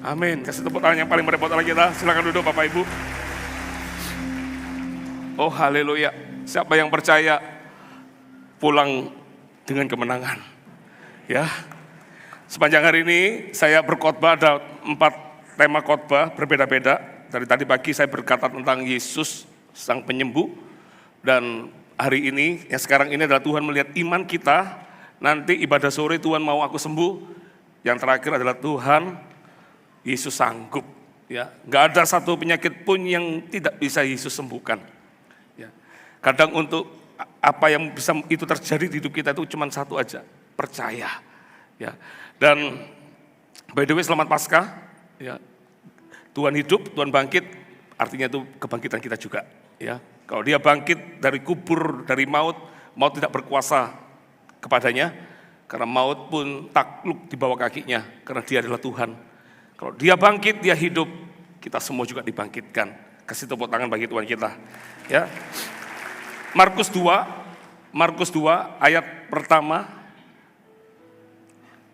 Amin. Kasih tepuk tangan yang paling merepotkan lagi kita. Silakan duduk Bapak Ibu. Oh haleluya. Siapa yang percaya pulang dengan kemenangan? Ya. Sepanjang hari ini saya berkhotbah, ada 4 tema khotbah berbeda-beda. Dari tadi pagi saya berkata tentang Yesus Sang Penyembuh. Dan hari ini, yang sekarang ini adalah Tuhan melihat iman kita. Nanti ibadah sore Tuhan mau aku sembuh. Yang terakhir adalah Tuhan Yesus sanggup. Ya, nggak ada satu penyakit pun yang tidak bisa Yesus sembuhkan. Ya. Kadang untuk apa yang bisa itu terjadi di hidup kita itu cuma satu aja, percaya. Ya. Dan by the way, selamat Paskah. Ya. Tuhan hidup, Tuhan bangkit, artinya itu kebangkitan kita juga. Ya. Kalau dia bangkit dari kubur, dari maut, maut tidak berkuasa kepadanya, karena maut pun takluk di bawah kakinya, karena dia adalah Tuhan. Kalau dia bangkit, dia hidup, kita semua juga dibangkitkan. Kasih tepuk tangan bagi Tuhan kita. Ya. Markus 2 ayat pertama.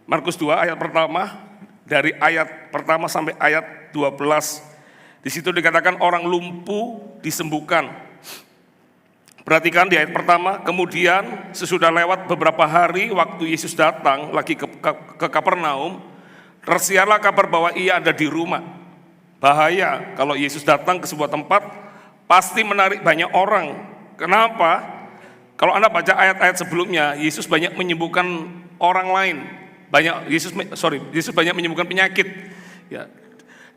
Markus 2 ayat pertama, dari ayat pertama sampai ayat 12. Di situ dikatakan orang lumpuh disembuhkan. Perhatikan di ayat pertama, kemudian sesudah lewat beberapa hari waktu Yesus datang lagi ke Kapernaum, tersiarlah kabar bahwa ia ada di rumah. Bahaya kalau Yesus datang ke sebuah tempat, pasti menarik banyak orang. Kenapa? Kalau Anda baca ayat-ayat sebelumnya, Yesus banyak menyembuhkan orang lain. Yesus banyak menyembuhkan penyakit. Ya.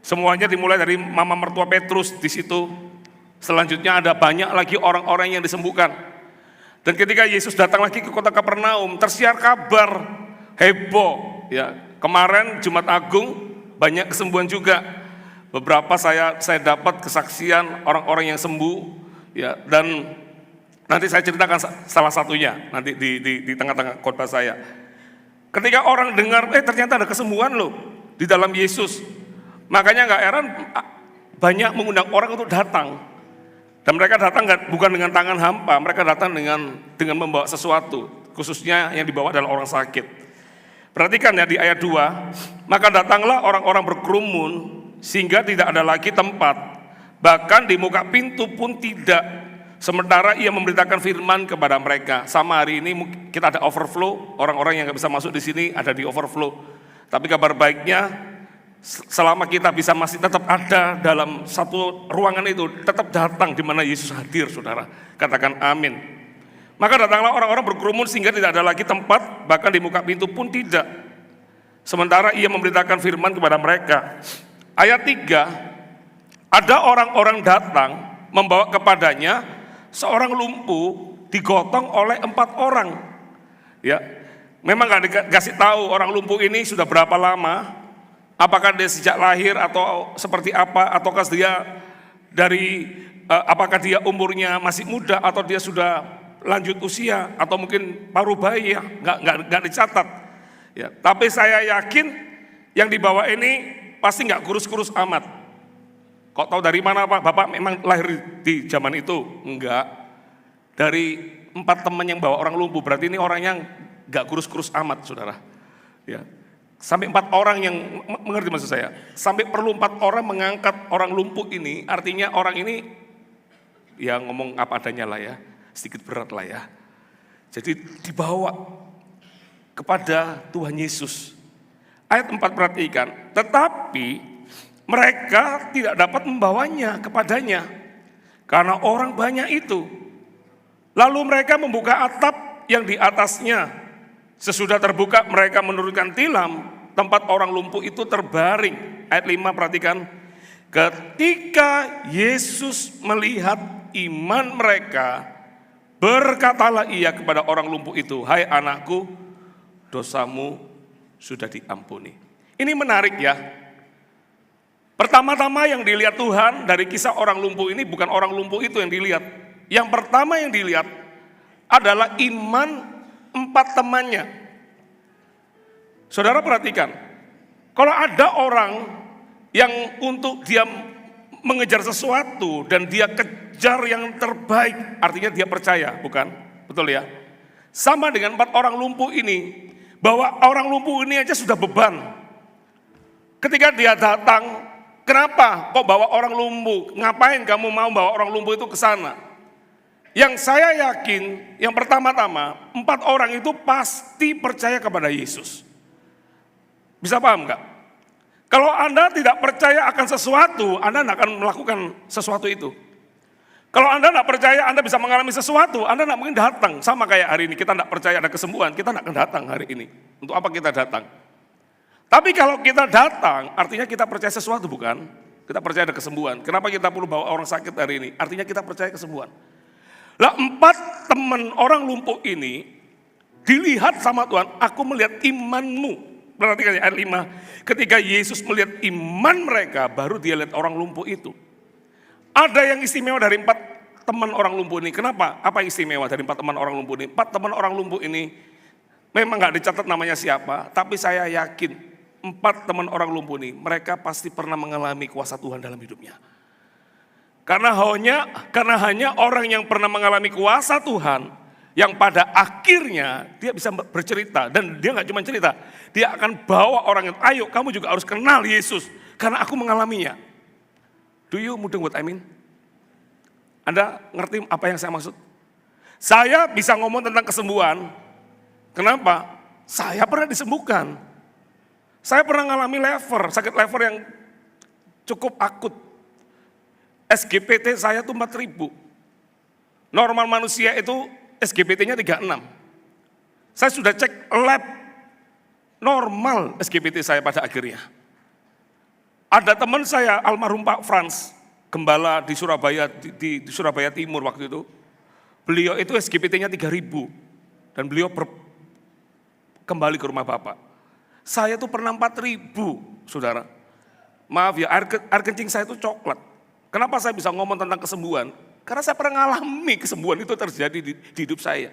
Semuanya dimulai dari mama mertua Petrus di situ. Selanjutnya ada banyak lagi orang-orang yang disembuhkan. Dan ketika Yesus datang lagi ke kota Kapernaum, tersiar kabar heboh. Ya, kemarin Jumat Agung banyak kesembuhan juga. Beberapa saya dapat kesaksian orang-orang yang sembuh. Ya, dan nanti saya ceritakan salah satunya nanti di tengah-tengah khotbah saya. Ketika orang dengar, ternyata ada kesembuhan loh di dalam Yesus. Makanya nggak heran banyak mengundang orang untuk datang. Dan mereka datang bukan dengan tangan hampa, mereka datang dengan membawa sesuatu, khususnya yang dibawa adalah orang sakit. Perhatikan ya di ayat 2, maka datanglah orang-orang berkerumun sehingga tidak ada lagi tempat, bahkan di muka pintu pun tidak, sementara ia memberitakan firman kepada mereka. Sama hari ini kita ada overflow, orang-orang yang nggak bisa masuk di sini ada di overflow. Tapi kabar baiknya, selama kita bisa masih tetap ada dalam satu ruangan itu, tetap datang di mana Yesus hadir, saudara. Katakan amin. Maka datanglah orang-orang berkerumun sehingga tidak ada lagi tempat, bahkan di muka pintu pun tidak. Sementara ia memberitakan firman kepada mereka. Ayat 3, ada orang-orang datang membawa kepadanya seorang lumpuh digotong oleh 4 orang. Ya, memang nggak dikasih tahu orang lumpuh ini sudah berapa lama. Apakah dia sejak lahir atau seperti apa, ataukah dia apakah dia umurnya masih muda atau dia sudah lanjut usia atau mungkin paruh bayi, ya nggak dicatat. Ya, tapi saya yakin yang dibawa ini pasti nggak kurus-kurus amat. Kok tahu dari mana Pak? Bapak memang lahir di zaman itu? Enggak. Dari 4 teman yang bawa orang lumpuh, berarti ini orang yang nggak kurus-kurus amat, saudara. Ya. Sampai 4 orang yang mengerti maksud saya. Sampai perlu 4 orang mengangkat orang lumpuh ini, artinya orang ini ya ngomong apa adanya lah ya, sedikit berat lah ya. Jadi dibawa kepada Tuhan Yesus. Ayat 4 perhatikan, tetapi mereka tidak dapat membawanya kepadanya karena orang banyak itu. Lalu mereka membuka atap yang di atasnya. Sesudah terbuka mereka menurunkan tilam, tempat orang lumpuh itu terbaring. Ayat 5 perhatikan. Ketika Yesus melihat iman mereka, berkatalah ia kepada orang lumpuh itu, hai anakku, dosamu sudah diampuni. Ini menarik ya. Pertama-tama yang dilihat Tuhan dari kisah orang lumpuh ini bukan orang lumpuh itu yang dilihat. Yang pertama yang dilihat adalah iman 4 temannya. Saudara perhatikan, kalau ada orang yang untuk dia mengejar sesuatu dan dia kejar yang terbaik, artinya dia percaya, bukan? Betul ya? Sama dengan 4 orang lumpuh ini, bahwa orang lumpuh ini aja sudah beban. Ketika dia datang, kenapa kok bawa orang lumpuh? Ngapain kamu mau bawa orang lumpuh itu ke sana? Yang saya yakin, yang pertama-tama, 4 orang itu pasti percaya kepada Yesus. Bisa paham enggak? Kalau Anda tidak percaya akan sesuatu, Anda tidak akan melakukan sesuatu itu. Kalau Anda tidak percaya Anda bisa mengalami sesuatu, Anda tidak mungkin datang. Sama kayak hari ini, kita tidak percaya ada kesembuhan, kita tidak akan datang hari ini. Untuk apa kita datang? Tapi kalau kita datang, artinya kita percaya sesuatu bukan? Kita percaya ada kesembuhan. Kenapa kita perlu bawa orang sakit hari ini? Artinya kita percaya kesembuhan. Lah 4 teman orang lumpuh ini, dilihat sama Tuhan, aku melihat imanmu. Perhatikan ayat 5, ketika Yesus melihat iman mereka, baru dia lihat orang lumpuh itu. Ada yang istimewa dari 4 teman orang lumpuh ini. Kenapa? Apa istimewa dari 4 teman orang lumpuh ini? 4 teman orang lumpuh ini memang gak dicatat namanya siapa, tapi saya yakin 4 teman orang lumpuh ini, mereka pasti pernah mengalami kuasa Tuhan dalam hidupnya. Karena hanya orang yang pernah mengalami kuasa Tuhan, yang pada akhirnya dia bisa bercerita, dan dia gak cuma cerita, dia akan bawa orang yang, ayo kamu juga harus kenal Yesus, karena aku mengalaminya. Do you mudeng what I mean? Anda ngerti apa yang saya maksud? Saya bisa ngomong tentang kesembuhan, kenapa? Saya pernah disembuhkan. Saya pernah ngalami lever, sakit lever yang cukup akut. SGPT saya tuh 4.000. Normal manusia itu SGPT-nya 36. Saya sudah cek lab, normal SGPT saya pada akhirnya. Ada teman saya, almarhum Pak Frans, gembala di Surabaya, di Surabaya Timur waktu itu. Beliau itu SGPT-nya 3.000. Dan beliau kembali ke rumah Bapak. Saya tuh pernah 4.000, saudara. Maaf ya, air kencing saya itu coklat. Kenapa saya bisa ngomong tentang kesembuhan? Karena saya pernah ngalami kesembuhan itu terjadi di hidup saya.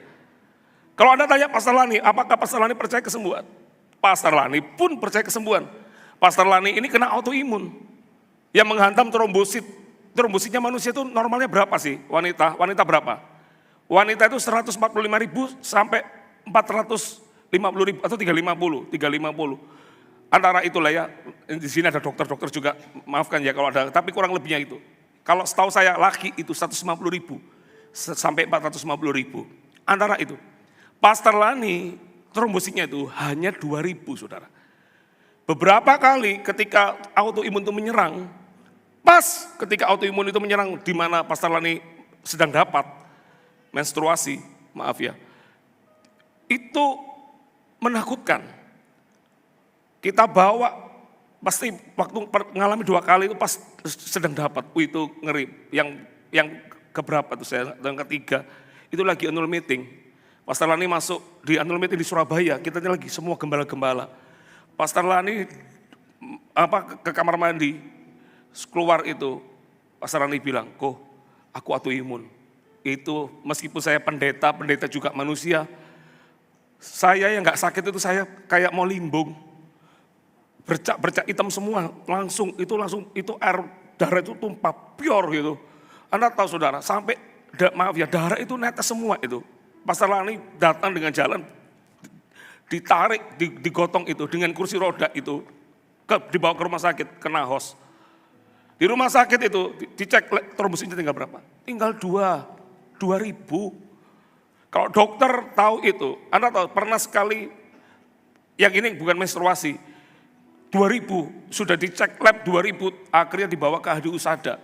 Kalau Anda tanya Pastor Lani, apakah Pastor Lani percaya kesembuhan? Pastor Lani pun percaya kesembuhan. Pastor Lani ini kena autoimun yang menghantam trombosit. Trombositnya manusia itu normalnya berapa sih? Wanita berapa? Wanita itu 145.000 sampai 450.000 atau 350. Antara itulah ya, di sini ada dokter-dokter juga, maafkan ya kalau ada, tapi kurang lebihnya itu. Kalau setahu saya laki itu 150.000 sampai 450.000. Antara itu. Pastor Lani trombositnya itu hanya 2.000, saudara. Beberapa kali ketika autoimun itu menyerang, pas ketika autoimun itu menyerang di mana Pastor Lani sedang dapat menstruasi, maaf ya, itu menakutkan. Kita bawa, pasti waktu mengalami 2 kali itu pas sedang dapat, itu ngeri. Yang keberapa tuh saya, yang ketiga, itu lagi annual meeting. Pastor Lani masuk di annual meeting di Surabaya, kita ini lagi semua gembala-gembala. Pastor Lani ke kamar mandi, keluar itu, Pastor Lani bilang, kok aku autoimun. Itu meskipun saya pendeta juga manusia, saya yang gak sakit itu saya kayak mau limbung. Bercak hitam semua, langsung itu air darah itu tumpah pure gitu. Anda tahu saudara, sampai maaf ya, darah itu netes semua itu. Pastor Lani datang dengan jalan, ditarik, digotong itu dengan kursi roda itu, dibawa ke rumah sakit, kena hos. Di rumah sakit itu dicek trombositnya tinggal berapa? Tinggal 2.000. Kalau dokter tahu itu, Anda tahu pernah sekali, yang ini bukan menstruasi, 2.000, sudah dicek lab 2.000, akhirnya dibawa ke Hadi Usada.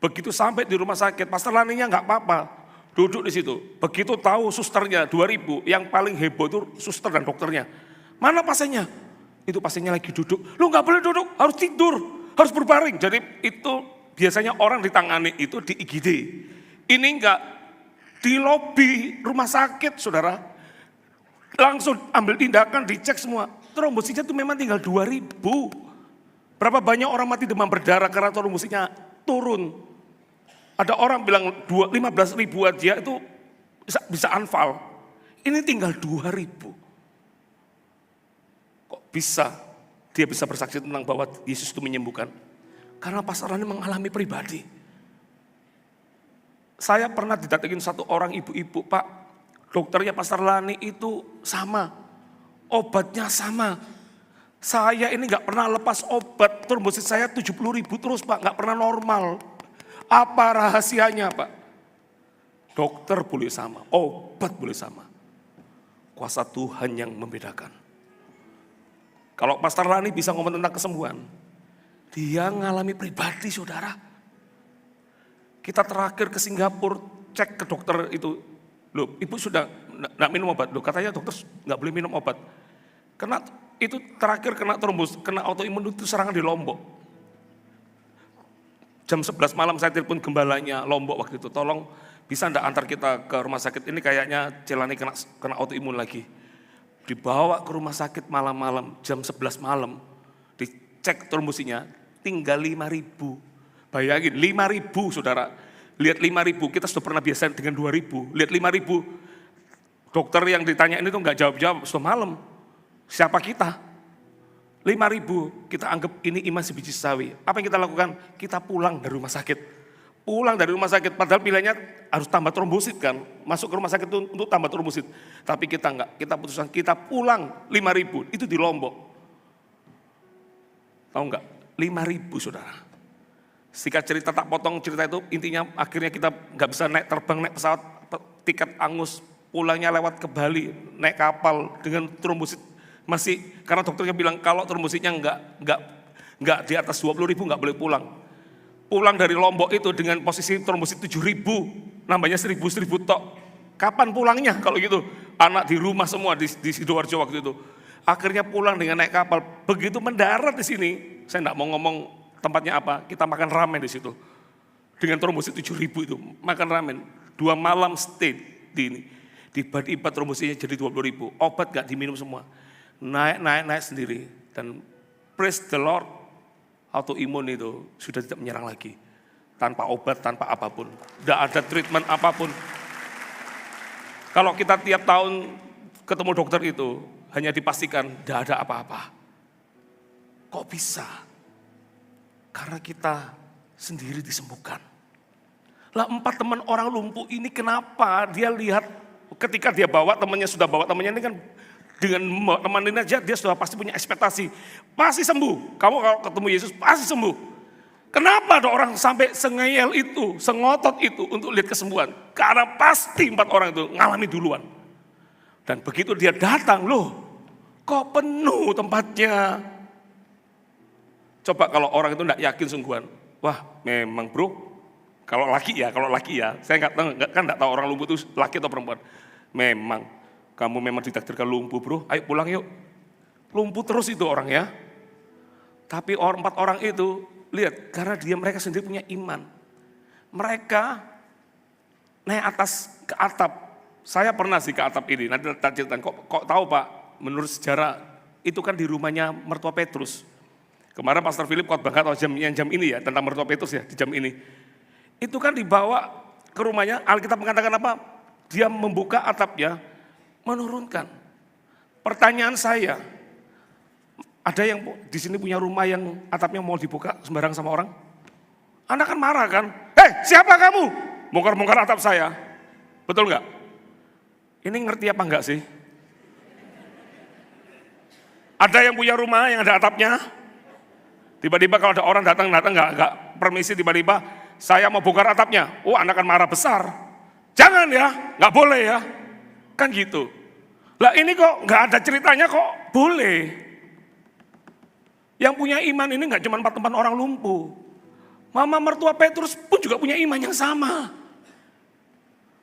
Begitu sampai di rumah sakit, Pastor Laninya nggak apa-apa, duduk di situ. Begitu tahu susternya 2.000, yang paling heboh itu suster dan dokternya. Mana pasiennya? Itu pasiennya lagi duduk. Lu nggak boleh duduk, harus tidur, harus berbaring. Jadi itu biasanya orang ditangani itu di IGD. Ini enggak, di lobi rumah sakit, saudara. Langsung ambil tindakan, dicek semua. Trombositnya itu memang tinggal 2.000. Berapa banyak orang mati demam berdarah karena trombositnya turun. Ada orang bilang 15.000 aja itu bisa anfal. Ini tinggal 2.000. Kok bisa dia bisa bersaksi tentang bahwa Yesus itu menyembuhkan? Karena Pastor Lani mengalami pribadi. Saya pernah didatengin satu orang ibu-ibu, Pak, dokternya Pastor Lani itu sama, obatnya sama. Saya ini nggak pernah lepas obat, trombosit saya 70.000 terus Pak, nggak pernah normal. Apa rahasianya Pak? Dokter boleh sama, obat boleh sama. Kuasa Tuhan yang membedakan. Kalau Pastor Rani bisa ngomong tentang kesembuhan, dia ngalami pribadi saudara. Kita terakhir ke Singapura, cek ke dokter itu, loh ibu sudah nggak minum obat, loh katanya dokter nggak boleh minum obat. Karena itu terakhir kena trombos, kena autoimun itu serangan di Lombok. Jam 11 malam saya telepon gembalanya Lombok waktu itu, tolong bisa enggak antar kita ke rumah sakit, ini kayaknya Celani kena autoimun lagi. Dibawa ke rumah sakit malam-malam, jam 11 malam, dicek trombosinya, tinggal 5.000. Bayangin 5.000 saudara, lihat 5.000, kita sudah pernah biasa dengan 2.000, lihat 5.000. Dokter yang ditanya ini tuh nggak jawab-jawab, sudah malam. Siapa kita? 5.000, kita anggap ini iman sebiji sawi. Apa yang kita lakukan? Kita pulang dari rumah sakit. Pulang dari rumah sakit, padahal pilihannya harus tambah trombosit kan. Masuk ke rumah sakit itu untuk tambah trombosit. Tapi kita enggak, kita putuskan kita pulang 5.000, itu di Lombok. Tahu enggak? 5.000 saudara. Singkat cerita tak potong cerita itu, intinya akhirnya kita enggak bisa naik terbang, naik pesawat, tiket angus, pulangnya lewat ke Bali, naik kapal dengan trombosit. Masih, karena dokternya bilang kalau trombositnya enggak di atas 20.000 enggak boleh pulang. Pulang dari Lombok itu dengan posisi trombosit 7.000, nambahnya 1.000 tok. Kapan pulangnya kalau gitu? Anak di rumah semua di Sidoarjo waktu itu. Akhirnya pulang dengan naik kapal. Begitu mendarat di sini, saya enggak mau ngomong tempatnya apa, kita makan ramen di situ. Dengan trombosit 7.000 itu, makan ramen. 2 malam stay di ini. Tiba-tiba trombositnya jadi 20.000. Obat enggak diminum semua. Naik sendiri, dan praise the Lord, autoimun itu sudah tidak menyerang lagi, tanpa obat, tanpa apapun, tidak ada treatment apapun. Kalau kita tiap tahun ketemu dokter itu hanya dipastikan tidak ada apa-apa. Kok bisa? Karena kita sendiri disembuhkan. Lah 4 teman orang lumpuh ini kenapa dia lihat ketika dia bawa temannya, sudah bawa temannya ini kan dengan teman ini aja dia sudah pasti punya ekspektasi, pasti sembuh. Kamu kalau ketemu Yesus pasti sembuh. Kenapa ada orang sampai sengeyel itu, sengotot itu untuk lihat kesembuhan? Karena pasti 4 orang itu ngalami duluan. Dan begitu dia datang, loh kok penuh tempatnya. Coba kalau orang itu enggak yakin sungguhan, wah memang bro, kalau laki ya, saya enggak tahu orang lumpuh itu laki atau perempuan. Memang kamu memang ditakdirkan lumpuh bro, ayo pulang yuk. Lumpuh terus itu orang ya. Tapi 4 orang itu, lihat, karena mereka sendiri punya iman. Mereka naik ke atap. Saya pernah sih ke atap ini, nanti tak ceritain. Kok tahu Pak, menurut sejarah, itu kan di rumahnya mertua Petrus. Kemarin Pastor Philip khotbah atau jam ini ya, tentang mertua Petrus ya, di jam ini. Itu kan dibawa ke rumahnya, Alkitab mengatakan apa? Dia membuka atapnya, menurunkan. Pertanyaan saya, ada yang di sini punya rumah yang atapnya mau dibuka sembarang sama orang? Anda kan marah kan? Hei, siapa kamu? Bongkar-bongkar atap saya. Betul nggak? Ini ngerti apa enggak sih? Ada yang punya rumah yang ada atapnya? Tiba-tiba kalau ada orang datang nggak permisi, tiba-tiba saya mau bongkar atapnya. Oh, Anda kan marah besar. Jangan ya, nggak boleh ya. Kan gitu. Lah ini kok nggak ada ceritanya kok boleh. Yang punya iman ini nggak cuma 4 teman orang lumpuh. Mama mertua Petrus pun juga punya iman yang sama.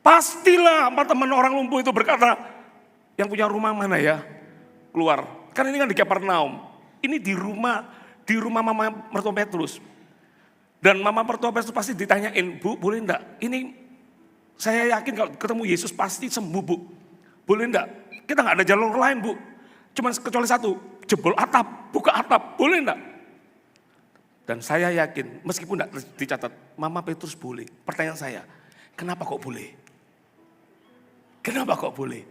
Pastilah 4 teman orang lumpuh itu berkata, yang punya rumah mana ya? Keluar. Kan ini kan di Kapernaum. Ini di rumah mama mertua Petrus. Dan mama mertua Petrus pasti ditanyain, Bu boleh enggak? Ini saya yakin kalau ketemu Yesus pasti sembuh Bu. Boleh enggak? Kita nggak ada jalur lain Bu. Cuma kecuali satu, jebol atap, buka atap, boleh enggak? Dan saya yakin, meskipun enggak dicatat, Mama Petrus boleh. Pertanyaan saya, kenapa kok boleh? Kenapa kok boleh?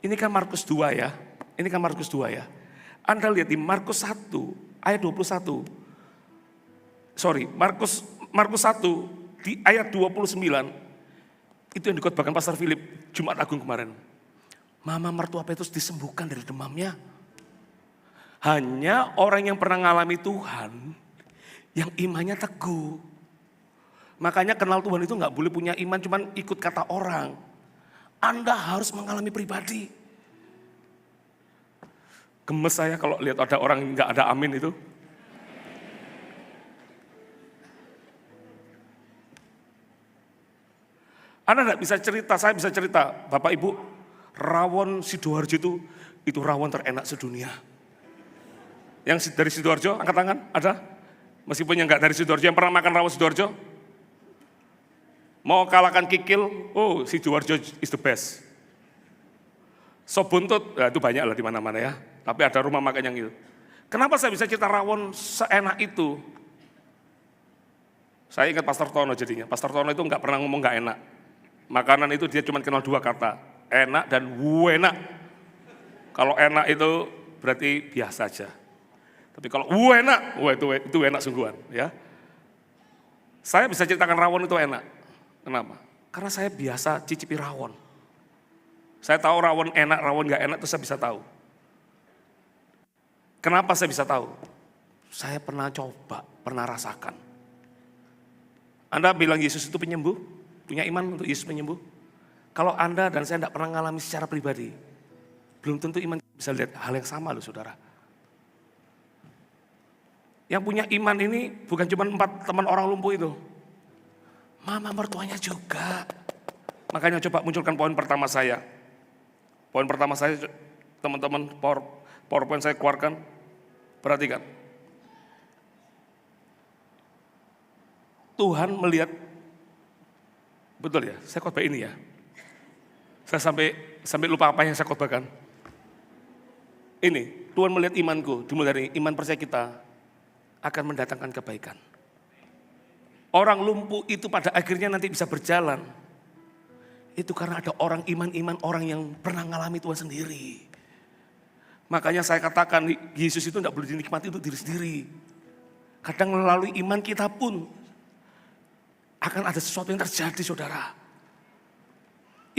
Ini kan Markus 2 ya. Ini kan Markus 2 ya. Anda lihat di Markus 1 ayat 21. Markus 1 di ayat 29. Itu yang dikotbahkan Pastor Philip Jumat Agung kemarin. Mama mertua Petrus disembuhkan dari demamnya. Hanya orang yang pernah mengalami Tuhan, yang imannya teguh. Makanya kenal Tuhan itu nggak boleh punya iman cuman ikut kata orang. Anda harus mengalami pribadi. Gemes saya kalau lihat ada orang nggak ada amin itu. Anda nggak bisa cerita, saya bisa cerita, Bapak Ibu, rawon Sidoarjo itu rawon terenak sedunia. Yang dari Sidoarjo, angkat tangan, ada? Meskipun yang nggak dari Sidoarjo, yang pernah makan rawon Sidoarjo? Mau kalahkan kikil, oh Sidoarjo is the best. Sop buntut, ya itu banyak lah di mana-mana ya. Tapi ada rumah makan yang itu. Kenapa saya bisa cerita rawon seenak itu? Saya ingat Pastor Tono jadinya. Pastor Tono itu nggak pernah ngomong nggak enak. Makanan itu dia cuma kenal 2 kata, enak dan enak. Kalau enak itu berarti biasa aja. Tapi kalau enak, wah itu enak sungguhan ya. Saya bisa ceritakan rawon itu enak. Kenapa? Karena saya biasa cicipi rawon. Saya tahu rawon enak, rawon nggak enak itu saya bisa tahu. Kenapa saya bisa tahu? Saya pernah coba, pernah rasakan. Anda bilang Yesus itu penyembuh? Punya iman untuk Yesus penyembuh? Kalau Anda dan saya tidak pernah mengalami secara pribadi, belum tentu iman bisa lihat hal yang sama loh saudara. Yang punya iman ini bukan cuma 4 teman orang lumpuh itu. Mama mertuanya juga. Makanya coba munculkan poin pertama saya. Poin pertama saya, teman-teman, PowerPoint saya keluarkan. Perhatikan. Tuhan melihat, betul ya, saya khotbah ini ya. Saya sampai lupa apa yang saya khotbahkan. Ini, Tuhan melihat imanku, dimulai dari iman percaya kita akan mendatangkan kebaikan. Orang lumpuh itu pada akhirnya nanti bisa berjalan. Itu karena ada orang iman-iman, orang yang pernah mengalami Tuhan sendiri. Makanya saya katakan Yesus itu tidak boleh dinikmati untuk diri sendiri. Kadang melalui iman kita pun akan ada sesuatu yang terjadi saudara.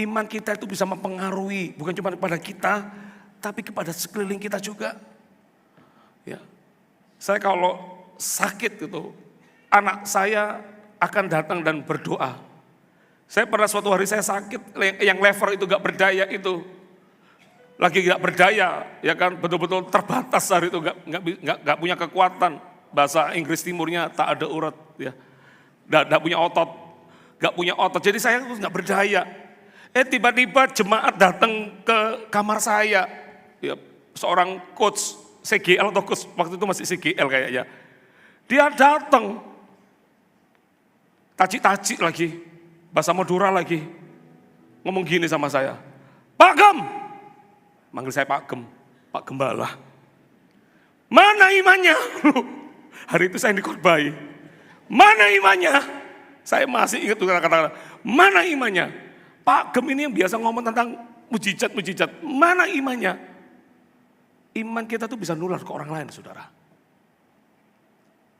Iman kita itu bisa mempengaruhi bukan cuma kepada kita, tapi kepada sekeliling kita juga. Ya. Saya kalau sakit gitu, anak saya akan datang dan berdoa. Saya pernah suatu hari saya sakit, yang lever itu gak berdaya itu. Lagi gak berdaya, ya kan betul-betul terbatas hari itu, gak punya kekuatan. Bahasa Inggris timurnya tak ada urat ya. Gak punya otot, gak punya otot. Jadi saya terus gak berdaya. Tiba-tiba jemaat datang ke kamar saya. Ya, seorang coach CGL atau coach, waktu itu masih CGL kayaknya. Dia datang, taci-taci lagi, bahasa Madura lagi. Ngomong gini sama saya, Pak Gem, manggil saya Pak Gem, Pak Gembala. Mana imannya? Hari itu saya dikhotbahi. Mana imannya? Saya masih ingat kata-kata, mana imannya? Pak Gem ini yang biasa ngomong tentang mujizat-mujizat, mana imannya? Iman kita tuh bisa nular ke orang lain, saudara.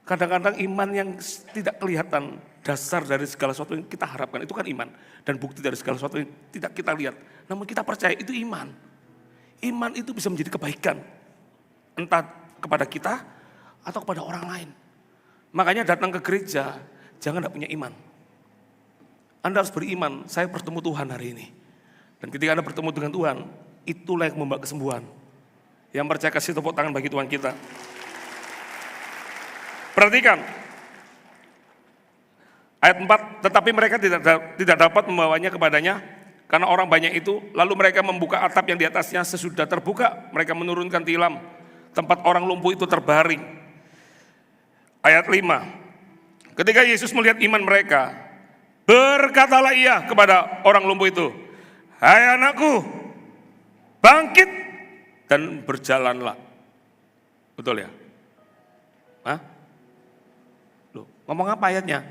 Kadang-kadang iman yang tidak kelihatan, dasar dari segala sesuatu yang kita harapkan, itu kan iman. Dan bukti dari segala sesuatu yang tidak kita lihat. Namun kita percaya itu iman. Iman itu bisa menjadi kebaikan. Entah kepada kita atau kepada orang lain. Makanya datang ke gereja, jangan tidak punya iman. Anda harus beriman, saya bertemu Tuhan hari ini. Dan ketika Anda bertemu dengan Tuhan, itulah yang membawa kesembuhan. Yang percaya kasih tepuk tangan bagi Tuhan kita. Perhatikan. Ayat 4, tetapi mereka tidak dapat membawanya kepadanya karena orang banyak itu. Lalu mereka membuka atap yang di atasnya, sesudah terbuka mereka menurunkan tilam. Tempat orang lumpuh itu terbaring. Ayat 5. Ketika Yesus melihat iman mereka, berkatalah ia kepada orang lumpuh itu, "Hai anakku, bangkit dan berjalanlah." Betul ya? Hah? Loh, ngomong apa ayatnya?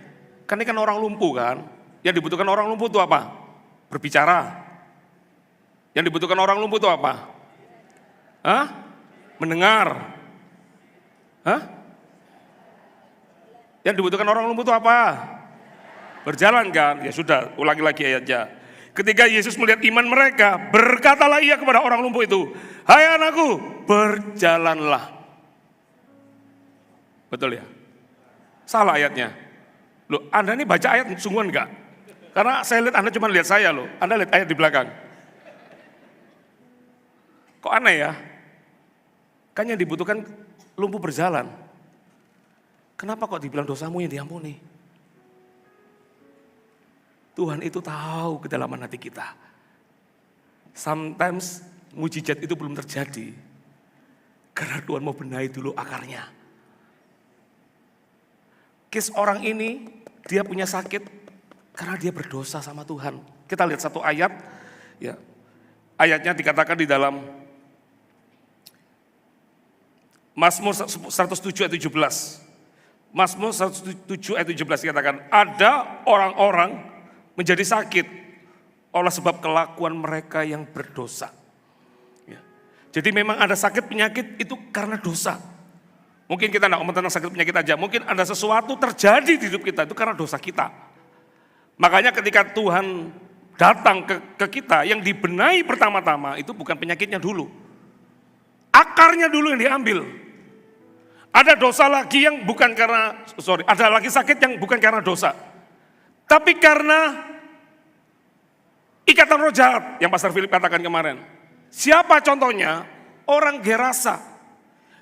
Kan ini kan orang lumpuh kan? Yang dibutuhkan orang lumpuh itu apa? Berbicara. Yang dibutuhkan orang lumpuh itu apa? Hah? Mendengar. Hah? Yang dibutuhkan orang lumpuh itu apa? Berjalan kan? Ya sudah, ulangi lagi ayatnya. Ketika Yesus melihat iman mereka, berkatalah ia kepada orang lumpuh itu, "Hai anakku, berjalanlah." Betul ya? Salah ayatnya. Loh, Anda ini baca ayat sungguhan enggak? Karena saya lihat Anda cuma lihat saya loh, Anda lihat ayat di belakang. Kok aneh ya? Kan yang dibutuhkan lumpuh berjalan. Kenapa kok dibilang dosamu yang diampuni? Tuhan itu tahu kedalaman hati kita. Sometimes mujizat itu belum terjadi. Karena Tuhan mau benahi dulu akarnya. Kes orang ini, dia punya sakit karena dia berdosa sama Tuhan. Kita lihat satu ayat, ya. Ayatnya dikatakan di dalam Mazmur 107 ayat 17. Mazmur 107 ayat 17 dikatakan, ada orang-orang menjadi sakit oleh sebab kelakuan mereka yang berdosa. Ya. Jadi memang ada sakit penyakit itu karena dosa. Mungkin kita tidak ngomong tentang sakit penyakit aja, mungkin ada sesuatu terjadi di hidup kita itu karena dosa kita. Makanya ketika Tuhan datang ke kita, yang dibenahi pertama-tama itu bukan penyakitnya dulu. Akarnya dulu yang diambil. Ada dosa lagi yang bukan karena, ada lagi sakit yang bukan karena dosa. Tapi karena ikatan roh jahat yang Pastor Philip katakan kemarin. Siapa contohnya? Orang Gerasa.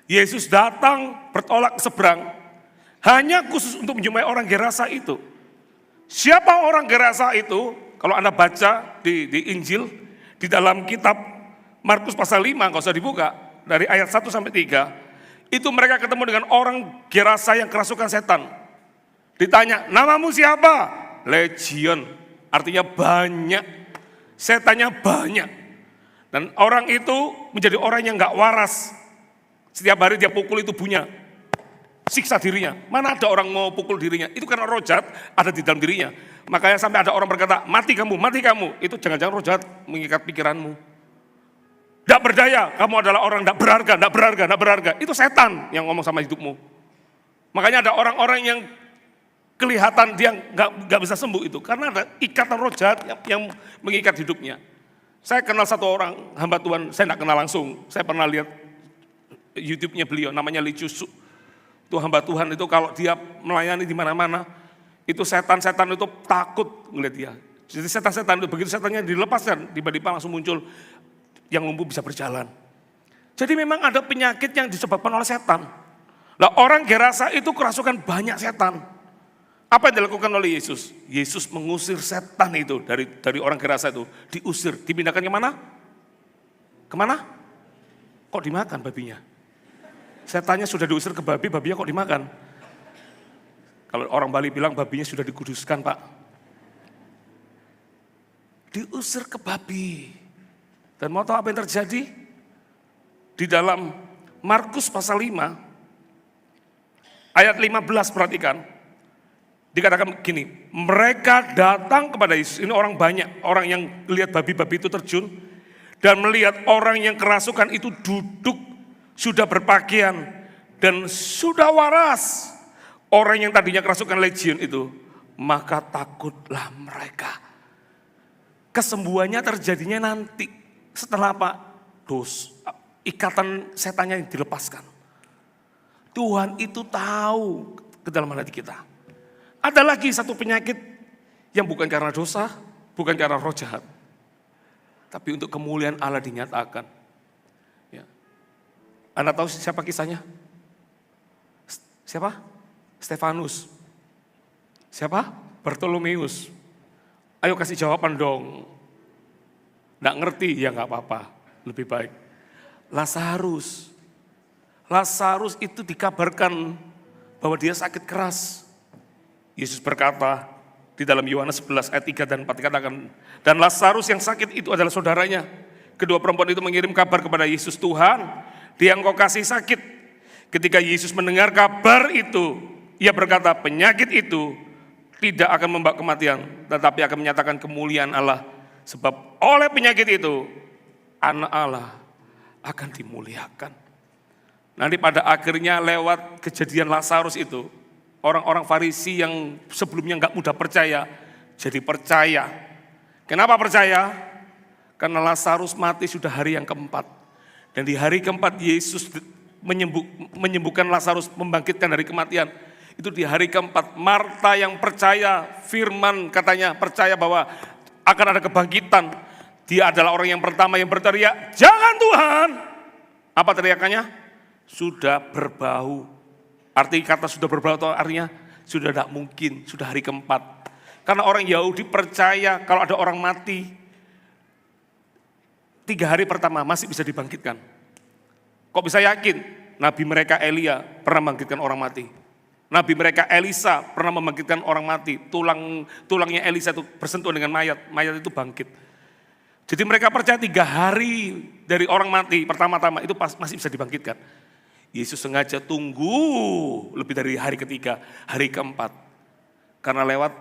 Yesus datang bertolak ke seberang hanya khusus untuk menjumpai orang Gerasa itu. Siapa orang Gerasa itu? Kalau Anda baca di Injil, di dalam kitab Markus pasal 5, nggak usah dibuka, dari ayat 1 sampai 3, itu mereka ketemu dengan orang Gerasa yang kerasukan setan. Ditanya, namamu siapa? Legion, artinya banyak, setannya banyak. Dan orang itu menjadi orang yang nggak waras. Setiap hari dia pukul itu tubuhnya, siksa dirinya. Mana ada orang mau pukul dirinya? Itu karena roh jahat ada di dalam dirinya. Makanya sampai ada orang berkata, mati kamu, mati kamu. Itu jangan-jangan roh jahat mengikat pikiranmu. Tidak berdaya, kamu adalah orang tidak berharga, tidak berharga, tidak berharga. Itu setan yang ngomong sama hidupmu. Makanya ada orang-orang yang kelihatan dia nggak bisa sembuh itu. Karena ada ikatan roh jahat yang mengikat hidupnya. Saya kenal satu orang, hamba Tuhan, saya tidak kenal langsung. Saya pernah lihat YouTube-nya beliau, namanya Li Cusu. Itu hamba Tuhan itu kalau dia melayani di mana-mana, itu setan-setan itu takut ngeliat dia. Jadi setan-setan itu begitu setannya dilepaskan, tiba-tiba langsung muncul yang lumpuh bisa berjalan. Jadi memang ada penyakit yang disebabkan oleh setan. Nah, orang Gerasa itu kerasukan banyak setan. Apa yang dilakukan oleh Yesus? Yesus mengusir setan itu dari orang Gerasa itu, diusir, dipindahkan kemana? Kemana? Kok dimakan babinya? Setannya sudah diusir ke babi, babinya kok dimakan? Kalau orang Bali bilang babinya sudah dikuduskan, Pak. Diusir ke babi. Dan mau tahu apa yang terjadi? Di dalam Markus pasal 5, ayat 15 perhatikan. Dikatakan gini, mereka datang kepada Yesus, ini orang banyak, orang yang lihat babi-babi itu terjun. Dan melihat orang yang kerasukan itu duduk, sudah berpakaian dan sudah waras. Orang yang tadinya kerasukan legion itu, maka takutlah mereka. Kesembuhannya terjadinya nanti. Setelah apa? Ikatan setannya yang dilepaskan. Tuhan itu tahu kedalaman hati kita. Ada lagi satu penyakit yang bukan karena dosa, bukan karena roh jahat. Tapi untuk kemuliaan Allah dinyatakan. Anda tahu siapa kisahnya? Siapa? Stefanus. Siapa? Bartolomeus. Ayo kasih jawaban dong. Nggak ngerti, ya nggak apa-apa. Lebih baik. Lazarus. Lazarus itu dikabarkan bahwa dia sakit keras. Yesus berkata di dalam Yohanes 11 ayat 3 dan 4 dikatakan, dan Lazarus yang sakit itu adalah saudaranya. Kedua perempuan itu mengirim kabar kepada Yesus, Tuhan, dia engkau kasih sakit. Ketika Yesus mendengar kabar itu, ia berkata, penyakit itu tidak akan membawa kematian, tetapi akan menyatakan kemuliaan Allah. Sebab oleh penyakit itu, anak Allah akan dimuliakan. Nanti pada akhirnya lewat kejadian Lazarus itu, orang-orang Farisi yang sebelumnya nggak mudah percaya, jadi percaya. Kenapa percaya? Karena Lazarus mati sudah hari yang keempat. Dan di hari keempat Yesus menyembuhkan Lazarus, membangkitkan dari kematian. Itu di hari keempat. Marta yang percaya firman, katanya percaya bahwa akan ada kebangkitan. Dia adalah orang yang pertama yang berteriak, "Jangan Tuhan!" Apa teriakannya? Sudah berbau. Arti kata sudah berbau itu artinya sudah tidak mungkin, sudah hari keempat. Karena orang Yahudi percaya kalau ada orang mati, 3 hari pertama masih bisa dibangkitkan. Kok bisa yakin? Nabi mereka Elia pernah membangkitkan orang mati. Nabi mereka Elisa pernah membangkitkan orang mati. Tulangnya Elisa itu bersentuhan dengan mayat, mayat itu bangkit. Jadi mereka percaya 3 hari dari orang mati pertama-tama itu masih bisa dibangkitkan. Yesus sengaja tunggu lebih dari hari ketiga, hari keempat. Karena lewat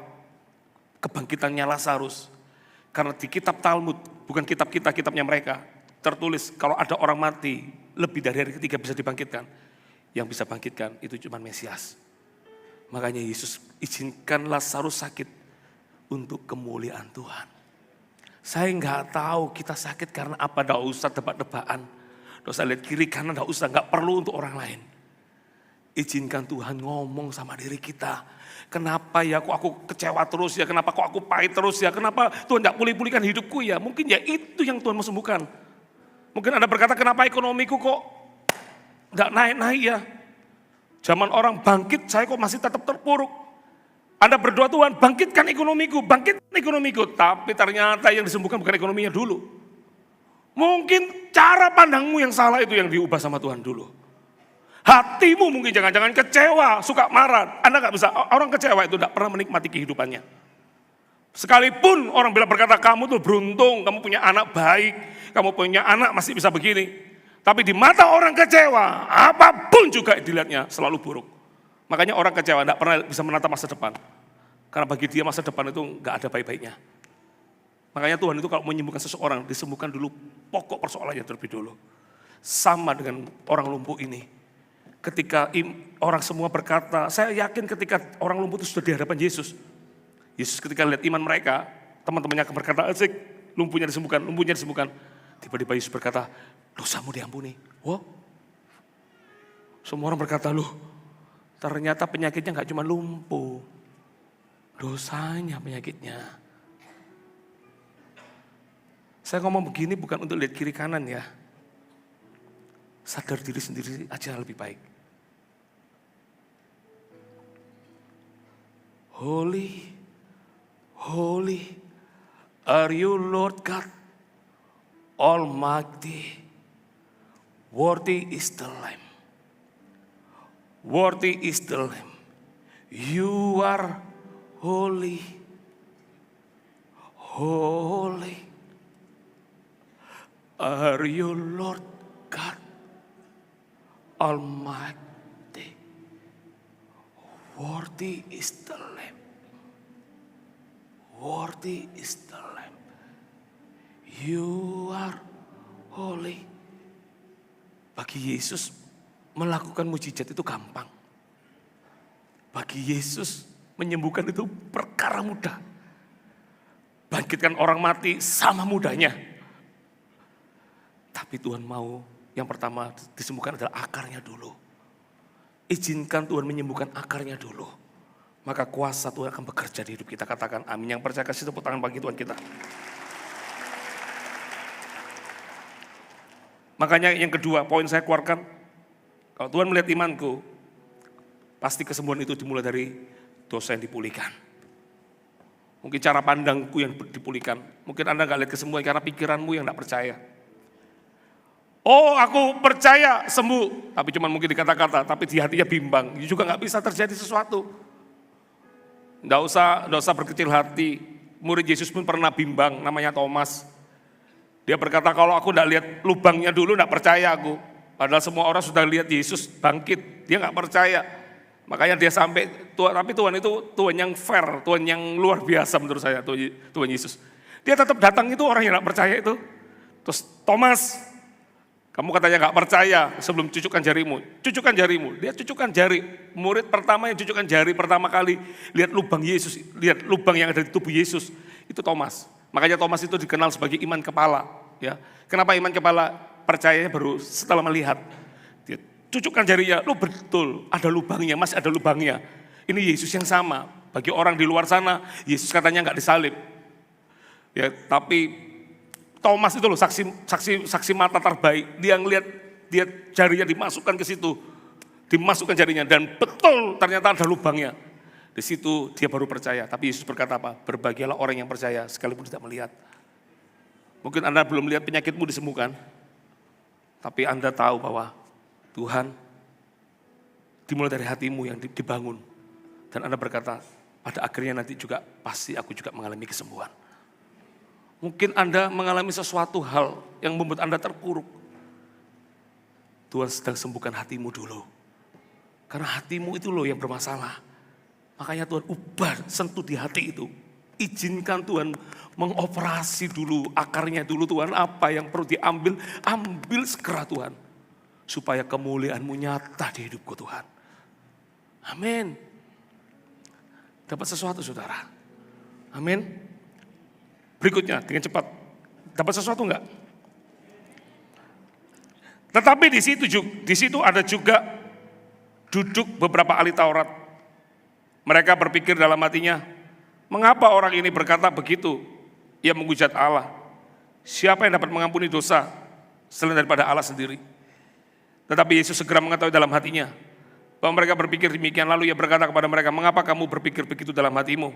kebangkitannya Lazarus. Karena di kitab Talmud, bukan kitab kita, kitabnya mereka, tertulis kalau ada orang mati lebih dari hari ketiga bisa dibangkitkan. Yang bisa bangkitkan itu cuma Mesias. Makanya Yesus izinkan Lazarus sakit untuk kemuliaan Tuhan. Saya nggak tahu kita sakit karena apa, nggak usah tebak-tebakan. Nggak usah lihat kiri kanan, nggak perlu untuk orang lain. Izinkan Tuhan ngomong sama diri kita. Kenapa ya kok aku kecewa terus ya, kenapa kok aku pahit terus ya, kenapa Tuhan nggak pulih-pulihkan hidupku ya. Mungkin ya itu yang Tuhan mau sembuhkan. Mungkin Anda berkata kenapa ekonomiku kok nggak naik-naik ya. Zaman orang bangkit, saya kok masih tetap terpuruk. Anda berdoa Tuhan, bangkitkan ekonomiku, bangkitkan ekonomiku. Tapi ternyata yang disembuhkan bukan ekonominya dulu. Mungkin cara pandangmu yang salah itu yang diubah sama Tuhan dulu. Hatimu mungkin jangan-jangan kecewa, suka marah. Anda gak bisa, orang kecewa itu tidak pernah menikmati kehidupannya. Sekalipun orang bilang berkata kamu tuh beruntung, kamu punya anak baik, kamu punya anak masih bisa begini. Tapi di mata orang kecewa, apapun juga dilihatnya selalu buruk. Makanya orang kecewa tidak pernah bisa menatap masa depan. Karena bagi dia masa depan itu nggak ada baik-baiknya. Makanya Tuhan itu kalau menyembuhkan seseorang, disembuhkan dulu pokok persoalannya terlebih dulu. Sama dengan orang lumpuh ini. Ketika orang semua berkata, saya yakin ketika orang lumpuh itu sudah di hadapan Yesus. Yesus ketika lihat iman mereka, teman-temannya berkata, asik, lumpuhnya disembuhkan. Tiba-tiba Yesus berkata, dosamu diampuni. Wow. Semua orang berkata, loh ternyata penyakitnya gak cuma lumpuh. Dosanya penyakitnya. Saya ngomong begini bukan untuk lihat kiri kanan ya. Sadar diri sendiri aja lebih baik. Holy, holy are you Lord God Almighty. Worthy is the Lamb. Worthy is the Lamb. You are holy. Holy are you Lord God Almighty. Worthy is the Lamb. Worthy is the Lamb. You are holy. Bagi Yesus melakukan mujizat itu gampang. Bagi Yesus menyembuhkan itu perkara mudah. Bangkitkan orang mati sama mudahnya. Tapi Tuhan mau yang pertama disembuhkan adalah akarnya dulu. Izinkan Tuhan menyembuhkan akarnya dulu. Maka kuasa Tuhan akan bekerja di hidup kita. Katakan amin. Yang percaya kasih tepuk tangan bagi Tuhan kita. Makanya yang kedua poin saya keluarkan. Kalau Tuhan melihat imanku, pasti kesembuhan itu dimulai dari dosa yang dipulihkan. Mungkin cara pandangku yang dipulihkan. Mungkin Anda gak lihat kesembuhan karena pikiranmu yang gak percaya. Oh aku percaya sembuh, tapi cuma mungkin di kata-kata, tapi di hatinya bimbang. Juga gak bisa terjadi sesuatu. Nggak usah berkecil hati. Murid Yesus pun pernah bimbang, namanya Thomas. Dia berkata kalau aku gak lihat lubangnya dulu gak percaya aku. Padahal semua orang sudah lihat Yesus bangkit, dia gak percaya. Makanya dia sampai, tapi Tuhan itu Tuhan yang fair, Tuhan yang luar biasa menurut saya, Tuhan Yesus. Dia tetap datang itu orang yang gak percaya itu. Terus Thomas, kamu katanya gak percaya sebelum cucukkan jarimu. Cucukkan jarimu, dia cucukkan jari. Murid pertama yang cucukkan jari pertama kali, lihat lubang Yesus, lihat lubang yang ada di tubuh Yesus. Itu Thomas. Makanya Thomas itu dikenal sebagai iman kepala. Ya. Kenapa iman kepala? Percayanya baru setelah melihat. Dia cucukkan jarinya, lo betul, ada lubangnya, masih ada lubangnya. Ini Yesus yang sama. Bagi orang di luar sana, Yesus katanya nggak disalib. Ya, tapi Thomas itu loh saksi mata terbaik. Dia ngelihat dia jarinya dimasukkan ke situ, dimasukkan jarinya dan betul ternyata ada lubangnya. Di situ dia baru percaya. Tapi Yesus berkata apa? Berbahagialah orang yang percaya sekalipun tidak melihat. Mungkin Anda belum melihat penyakitmu disembuhkan, tapi Anda tahu bahwa Tuhan dimulai dari hatimu yang dibangun. Dan Anda berkata, pada akhirnya nanti juga pasti aku juga mengalami kesembuhan. Mungkin Anda mengalami sesuatu hal yang membuat Anda terpuruk. Tuhan sedang sembuhkan hatimu dulu. Karena hatimu itu loh yang bermasalah. Makanya Tuhan ubah, sentuh di hati itu. Izinkan Tuhan mengoperasi dulu, akarnya dulu Tuhan. Apa yang perlu diambil, ambil segera Tuhan. Supaya kemuliaan-Mu nyata di hidupku Tuhan. Amin. Dapat sesuatu saudara. Amin. Berikutnya dengan cepat. Dapat sesuatu enggak? Tetapi di situ ada juga duduk beberapa ahli Taurat. Mereka berpikir dalam hatinya, mengapa orang ini berkata begitu? Ia menghujat Allah. Siapa yang dapat mengampuni dosa selain daripada Allah sendiri? Tetapi Yesus segera mengetahui dalam hatinya bahwa mereka berpikir demikian. Lalu ia berkata kepada mereka, mengapa kamu berpikir begitu dalam hatimu?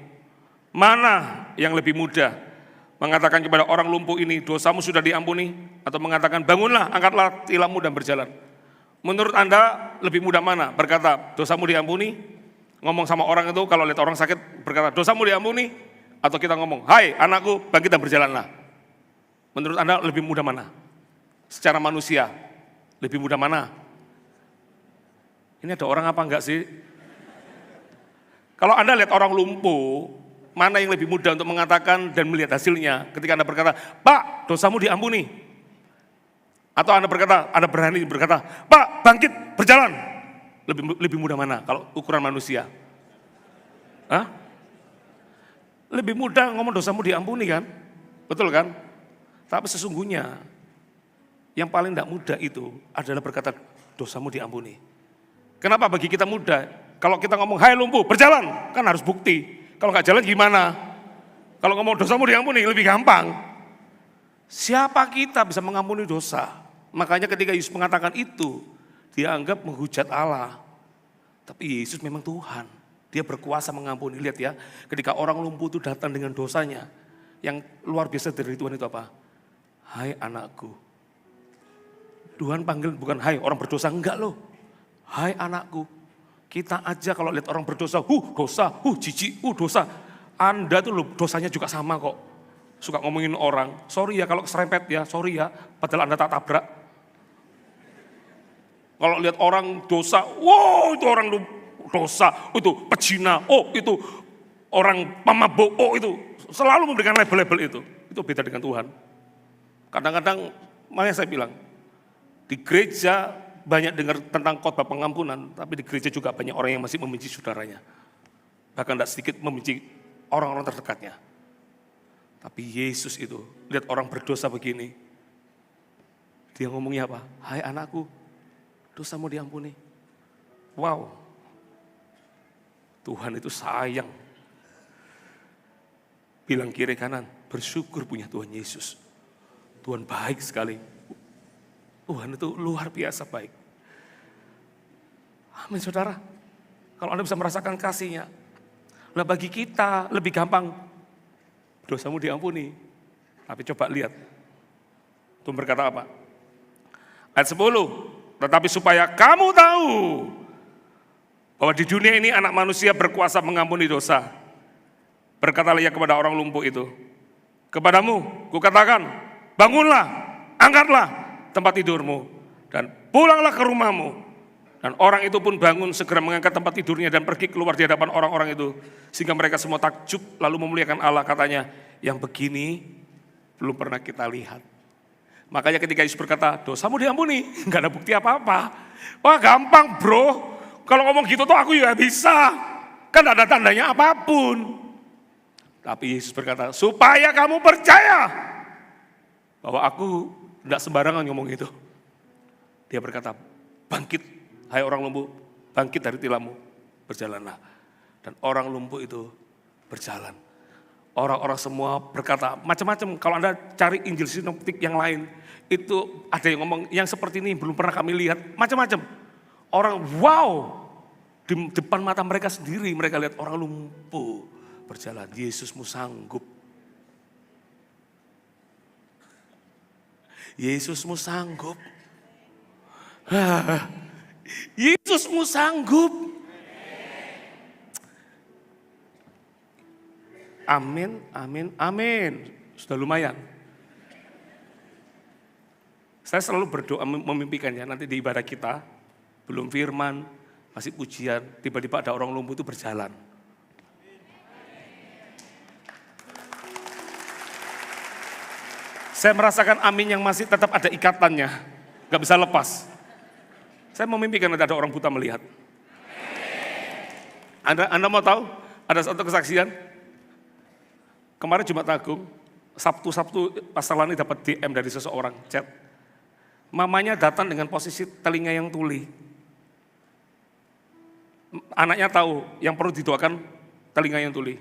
Mana yang lebih mudah? Mengatakan kepada orang lumpuh ini, dosamu sudah diampuni, atau mengatakan, bangunlah, angkatlah tilammu dan berjalan. Menurut Anda lebih mudah mana? Berkata, dosamu diampuni, ngomong sama orang itu, kalau lihat orang sakit, berkata, dosamu diampuni, atau kita ngomong, hai anakku, bangkit dan berjalanlah. Menurut Anda lebih mudah mana? Secara manusia, lebih mudah mana? Ini ada orang apa enggak sih? Kalau Anda lihat orang lumpuh, mana yang lebih mudah untuk mengatakan dan melihat hasilnya ketika Anda berkata, Pak, dosamu diampuni. Atau Anda berani berkata, Pak, bangkit, berjalan. Lebih mudah mana kalau ukuran manusia? Hah? Lebih mudah ngomong dosamu diampuni kan? Betul kan? Tapi sesungguhnya yang paling tidak mudah itu adalah berkata dosamu diampuni. Kenapa bagi kita mudah? Kalau kita ngomong, hai lumpuh, berjalan, kan harus bukti. Kalau nggak jalan gimana? Kalau ngomong dosamu diampuni lebih gampang. Siapa kita bisa mengampuni dosa? Makanya ketika Yesus mengatakan itu, dia anggap menghujat Allah. Tapi Yesus memang Tuhan. Dia berkuasa mengampuni. Lihat ya, ketika orang lumpuh itu datang dengan dosanya, yang luar biasa dari Tuhan itu apa? Hai anakku. Tuhan panggil bukan hai orang berdosa, enggak loh. Hai anakku. Kita aja kalau lihat orang berdosa, dosa, jijik, dosa. Anda tuh loh dosanya juga sama kok. Suka ngomongin orang, sorry ya kalau serempet ya, sorry ya, padahal Anda tak tabrak. Kalau lihat orang dosa, wow itu orang dosa, itu pezina, itu orang pemabuk, itu. Selalu memberikan label-label itu beda dengan Tuhan. Kadang-kadang, makanya saya bilang, di gereja banyak dengar tentang khotbah pengampunan, tapi di gereja juga banyak orang yang masih membenci saudaranya. Bahkan tidak sedikit membenci orang-orang terdekatnya. Tapi Yesus itu, lihat orang berdosa begini. Dia ngomongnya apa? Hai anakku, dosamu diampuni. Wow, Tuhan itu sayang. Bilang kiri kanan, bersyukur punya Tuhan Yesus. Tuhan baik sekali. Tuhan itu luar biasa baik. Amin saudara. Kalau Anda bisa merasakan kasihnya. Nah bagi kita lebih gampang. Dosamu diampuni. Tapi coba lihat. Tuhan berkata apa? Ayat 10. Tetapi supaya kamu tahu. Bahwa di dunia ini anak manusia berkuasa mengampuni dosa. Berkatalah ia kepada orang lumpuh itu. Kepadamu kukatakan. Bangunlah. Angkatlah tempat tidurmu dan pulanglah ke rumahmu. Dan orang itu pun bangun segera mengangkat tempat tidurnya dan pergi keluar di hadapan orang-orang itu. Sehingga mereka semua takjub lalu memuliakan Allah, katanya, yang begini belum pernah kita lihat. Makanya ketika Yesus berkata, dosamu diampuni, nggak ada bukti apa-apa. Wah gampang bro, kalau ngomong gitu tuh aku ya bisa. Kan ada tandanya apapun. Tapi Yesus berkata, supaya kamu percaya bahwa aku tidak sembarangan ngomong itu. Dia berkata, bangkit hai orang lumpuh, bangkit dari tilammu, berjalanlah. Dan orang lumpuh itu berjalan. Orang-orang semua berkata macam-macam. Kalau Anda cari Injil sinoptik yang lain, itu ada yang ngomong yang seperti ini belum pernah kami lihat, macam-macam. Orang wow, di depan mata mereka sendiri mereka lihat orang lumpuh berjalan. Yesusmu sanggup. Yesusmu sanggup. Yesusmu sanggup. Amin, amin, amin. Sudah lumayan. Saya selalu berdoa memimpikan ya, nanti di ibadah kita, belum firman, masih pujian, tiba-tiba ada orang lumpuh itu berjalan. Saya merasakan amin yang masih tetap ada ikatannya, gak bisa lepas. Saya memimpikan nanti ada orang buta melihat. Anda mau tahu, ada satu kesaksian, kemarin Jumat Agung, Sabtu Pastor Lani dapat DM dari seseorang, chat. Mamanya datang dengan posisi telinga yang tuli. Anaknya tahu yang perlu didoakan telinga yang tuli.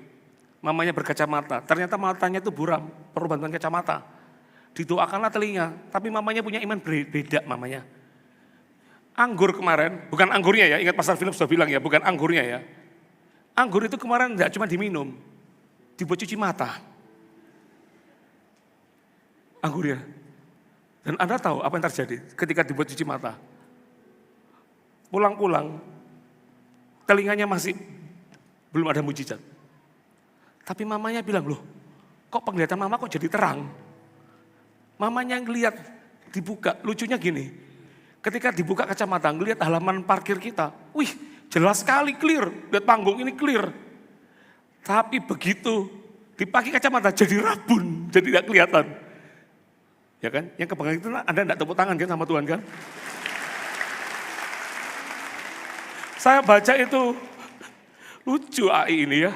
Mamanya berkacamata, ternyata matanya itu buram, perlu bantuan kacamata. Didoakanlah telinga, tapi mamanya punya iman beda mamanya. Anggur kemarin, bukan anggurnya ya, ingat Pastor Philip sudah bilang ya, bukan anggurnya ya. Anggur itu kemarin tidak cuma diminum, dibuat cuci mata. Anggurnya. Dan Anda tahu apa yang terjadi ketika dibuat cuci mata? Pulang-pulang, telinganya masih belum ada mujizat. Tapi mamanya bilang, loh kok penglihatan mama kok jadi terang? Mamanya ngelihat dibuka, lucunya gini. Ketika dibuka kacamata, ngelihat halaman parkir kita, wih jelas sekali clear, lihat panggung ini clear. Tapi begitu dipakai kacamata jadi rabun, jadi tidak kelihatan. Ya kan? Yang kebanggaan itu Anda tidak tepuk tangan kan sama Tuhan kan? Saya baca itu lucu AI ini ya.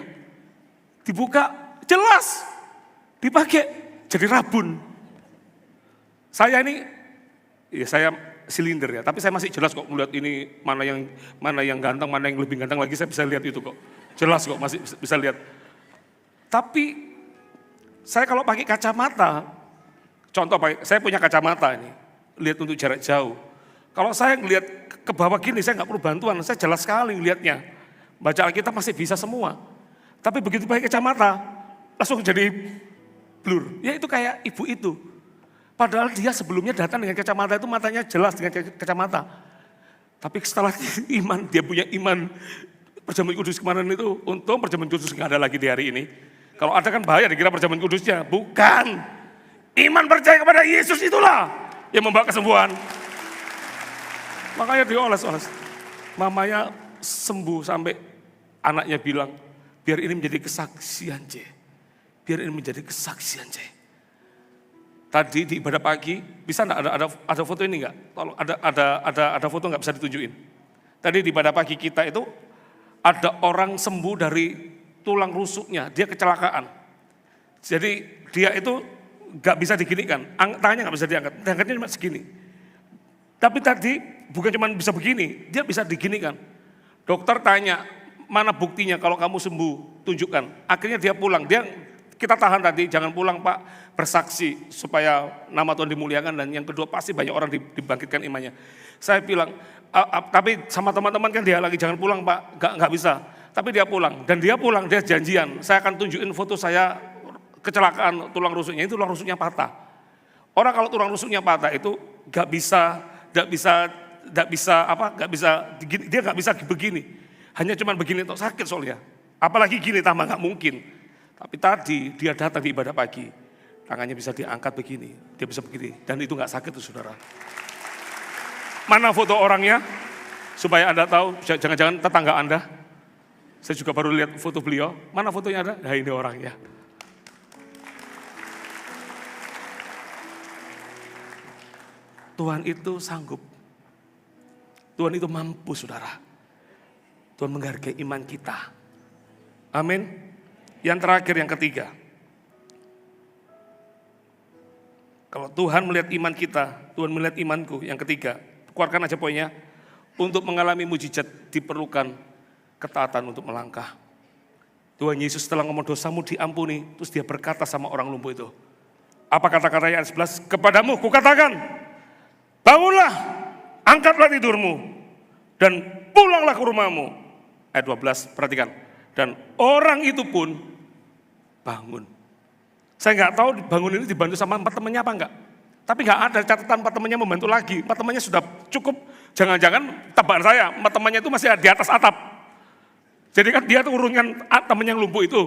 Dibuka jelas, dipakai jadi rabun. Saya ini, ya saya silinder ya, tapi saya masih jelas kok melihat ini mana yang ganteng, mana yang lebih ganteng lagi saya bisa lihat itu kok. Jelas kok masih bisa lihat. Tapi saya kalau pakai kacamata, contoh saya punya kacamata ini, lihat untuk jarak jauh. Kalau saya ngelihat ke bawah gini, saya nggak perlu bantuan, saya jelas sekali lihatnya. Baca Alkitab masih bisa semua. Tapi begitu pakai kacamata, langsung jadi blur. Ya itu kayak ibu itu. Padahal dia sebelumnya datang dengan kacamata itu matanya jelas dengan kacamata. Tapi setelah iman, dia punya iman. Perjamuan kudus kemarin itu, untung perjamuan kudus nggak ada lagi di hari ini. Kalau ada kan bahaya dikira perjamuan kudusnya. Bukan. Iman percaya kepada Yesus itulah yang membawa kesembuhan. Makanya dioles-oles. Mamanya sembuh sampai anaknya bilang, biar ini menjadi kesaksian C. Biar ini menjadi kesaksian C. Tadi di ibadah pagi, bisa enggak ada foto ini enggak? Kalau ada foto enggak bisa ditunjukin. Tadi di ibadah pagi kita itu ada orang sembuh dari tulang rusuknya, dia kecelakaan. Jadi dia itu enggak bisa diginikan, tangannya enggak bisa diangkatnya cuma segini. Tapi tadi bukan cuma bisa begini, dia bisa diginikan. Dokter tanya, mana buktinya kalau kamu sembuh, tunjukkan. Akhirnya dia pulang, kita tahan tadi, jangan pulang Pak, bersaksi supaya nama Tuhan dimuliakan dan yang kedua pasti banyak orang dibangkitkan imannya. Saya bilang, tapi sama teman-teman kan dia lagi jangan pulang Pak, nggak bisa. Tapi dia pulang dan dia pulang dia janjian, saya akan tunjukin foto saya kecelakaan tulang rusuknya, itu tulang rusuknya patah. Orang kalau tulang rusuknya patah itu nggak bisa dia nggak bisa begini, hanya cuman begini untuk sakit soalnya. Apalagi gini tambah nggak mungkin. Tapi tadi dia datang di ibadah pagi, tangannya bisa diangkat begini, dia bisa begini, dan itu nggak sakit tuh saudara. Mana foto orangnya? Supaya Anda tahu, jangan-jangan tetangga Anda. Saya juga baru lihat foto beliau, mana fotonya ada? Nah ini orangnya. Tuhan itu sanggup. Tuhan itu mampu saudara. Tuhan menghargai iman kita. Amin. Yang terakhir, yang ketiga. Kalau Tuhan melihat iman kita, Tuhan melihat imanku. Yang ketiga, keluarkan aja poinnya. Untuk mengalami mujizat diperlukan ketaatan untuk melangkah. Tuhan Yesus setelah ngomong dosamu diampuni, terus dia berkata sama orang lumpuh itu. Apa kata-katanya ayat 11? Kepadamu kukatakan, bangunlah, angkatlah tidurmu, dan pulanglah ke rumahmu. Ayat 12, perhatikan. Dan orang itu pun bangun. Saya nggak tahu bangun ini dibantu sama 4 temannya apa enggak. Tapi nggak ada catatan 4 temannya membantu lagi. 4 temannya sudah cukup, jangan-jangan tebakan saya, 4 temannya itu masih di atas atap. Jadi kan dia turunkan teman yang lumpuh itu.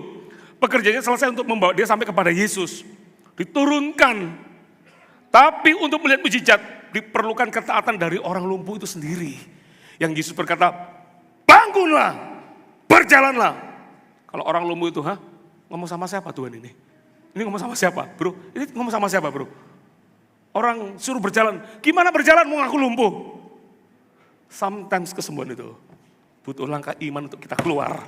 Pekerjaannya selesai untuk membawa dia sampai kepada Yesus. Diturunkan. Tapi untuk melihat mujizat diperlukan ketaatan dari orang lumpuh itu sendiri. Yang Yesus berkata, bangunlah, berjalanlah. Kalau orang lumpuh itu, ngomong sama siapa Tuhan ini? Ini ngomong sama siapa bro? Ini ngomong sama siapa bro? Orang suruh berjalan, gimana berjalan mau ngaku lumpuh? Sometimes kesembuhan itu butuh langkah iman untuk kita keluar.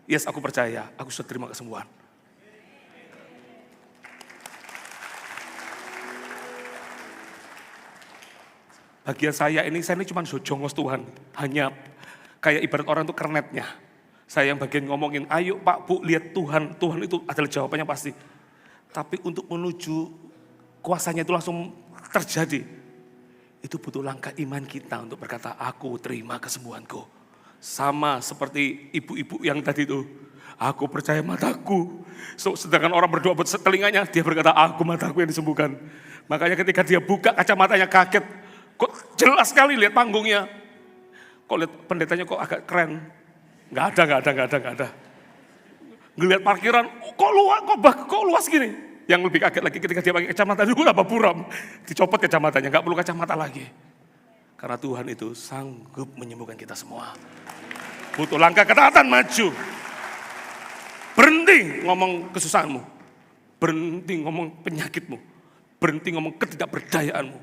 Yes, aku percaya, aku sudah terima kesembuhan. Bagian saya ini cuma jongos Tuhan. Hanya kayak ibarat orang itu kernetnya. Saya yang bagian ngomongin, ayo Pak Bu lihat Tuhan. Tuhan itu adalah jawabannya pasti. Tapi untuk menuju kuasanya itu langsung terjadi. Itu butuh langkah iman kita untuk berkata, aku terima kesembuhanku. Sama seperti ibu-ibu yang tadi itu. Aku percaya mataku. Sedangkan orang berdoa buat telinganya, dia berkata, aku mataku yang disembuhkan. Makanya ketika dia buka kacamatanya kaget. Kok jelas sekali lihat panggungnya. Kok lihat pendetanya kok agak keren. Gak ada. Ngelihat parkiran, kok luas gini. Yang lebih kaget lagi ketika dia pakai kacamata, itu apa buram. Dicopot kacamatanya, gak perlu kacamata lagi. Karena Tuhan itu sanggup menyembuhkan kita semua. Butuh langkah ketaatan maju. Berhenti ngomong kesusahanmu. Berhenti ngomong penyakitmu. Berhenti ngomong ketidakberdayaanmu.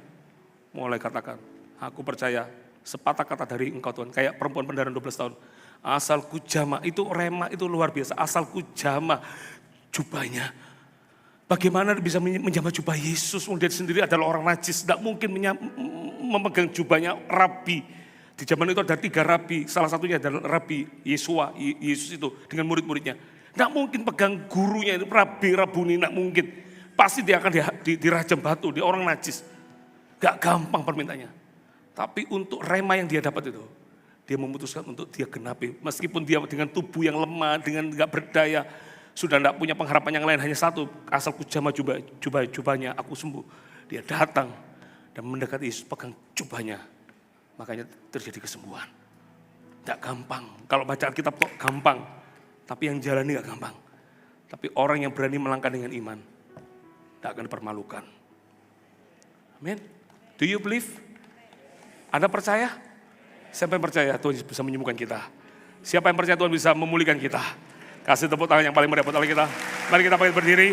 Mulai katakan, aku percaya sepatah kata dari engkau Tuhan. Kayak perempuan pendaran 12 tahun. Asalku jama, itu rema itu luar biasa. Asalku jama jubahnya. Bagaimana bisa menjamah jubah Yesus? Dia sendiri adalah orang najis. Tidak mungkin memegang jubahnya rabi. Di zaman itu ada 3 rabi. Salah satunya adalah Rabi Yesua, Yesus itu dengan murid-muridnya. Tidak mungkin pegang gurunya itu, Rabuni, tidak mungkin. Pasti dia akan dirajam batu, dia orang najis. Gak gampang permintaannya. Tapi untuk rema yang dia dapat itu, dia memutuskan untuk dia genapi. Meskipun dia dengan tubuh yang lemah, dengan gak berdaya, sudah tidak punya pengharapan yang lain, hanya satu, asal ku jamah jubahnya, aku sembuh. Dia datang dan mendekati Yesus, pegang jubahnya. Makanya terjadi kesembuhan. Tidak gampang. Kalau baca Alkitab kok gampang. Tapi yang jalani gak gampang. Tapi orang yang berani melangkah dengan iman, tidak akan dipermalukan. Amin. Do you believe? Anda percaya? Siapa yang percaya Tuhan bisa menyembuhkan kita? Siapa yang percaya Tuhan bisa memulihkan kita? Kasih tepuk tangan yang paling meriah buat Allah kita. Mari kita bangkit berdiri.